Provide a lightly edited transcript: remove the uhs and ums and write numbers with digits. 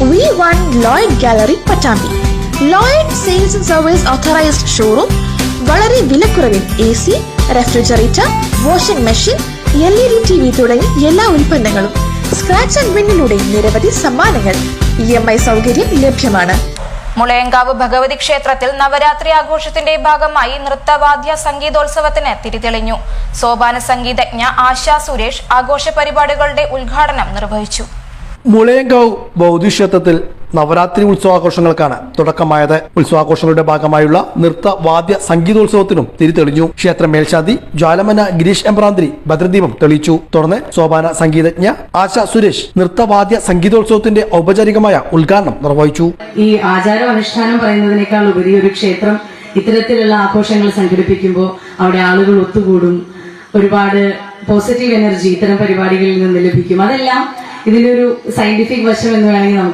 V1 Lloyd Gallery Pattambi. Lloyd Sales and Service Authorized Showroom. വളരെ വിലക്കുറവിൽ AC, refrigerator, washing machine, LED TV തുടങ്ങി എല്ലാ ഉൽപ്പന്നങ്ങളും സ്ക്രാച്ച് ആൻഡ് വിന്നിലൂടെ നിരവധി സമ്മാനങ്ങൾ. EMI സൗകര്യം ലഭ്യമാണ്. മുളയങ്കാവ് ഭഗവതി ക്ഷേത്രത്തിൽ നവരാത്രി ആഘോഷത്തിന്റെ ഭാഗമായി നൃത്തവാദ്യ സംഗീതോത്സവത്തിന് തിരിതെളിഞ്ഞു. സോപാന സംഗീതജ്ഞ ആശാ സുരേഷ് ആഘോഷ പരിപാടികളുടെ ഉദ്ഘാടനം നിർവഹിച്ചു. മുളയങ്കാവ് ബൗദ്ധക്ഷേത്രത്തിൽ നവരാത്രി ഉത്സവാഘോഷങ്ങൾക്കാണ് തുടക്കമായത്. ഉത്സവാഘോഷങ്ങളുടെ ഭാഗമായുള്ള നൃത്തവാദ്യ സംഗീതോത്സവത്തിനും തിരിതെളിഞ്ഞു. ക്ഷേത്ര മേൽശാന്തി ജ്വാലമന ഗിരീഷ് എംബ്രാന്തിരി ഭദ്രദീപം തെളിയിച്ചു. തുടർന്ന് സോപാന സംഗീതജ്ഞ ആശാ സുരേഷ് നൃത്തവാദ്യ സംഗീതോത്സവത്തിന്റെ ഔപചാരികമായ ഉദ്ഘാടനം നിർവഹിച്ചു. ഈ ആചാരം അനുഷ്ഠാനം പറയുന്നതിനേക്കാൾ ഉപരി ഒരു ക്ഷേത്രം ഇത്തരത്തിലുള്ള ആഘോഷങ്ങൾ സംഘടിപ്പിക്കുമ്പോൾ അവിടെ ആളുകൾ ഒത്തുകൂടും, ഒരുപാട് പോസിറ്റീവ് എനർജി ഇത്തരം പരിപാടികളിൽ നിന്ന് ലഭിക്കും. അതെല്ലാം ഇതിന്റെ ഒരു സയന്റിഫിക് വശം എന്ന് വേണമെങ്കിൽ നമുക്ക്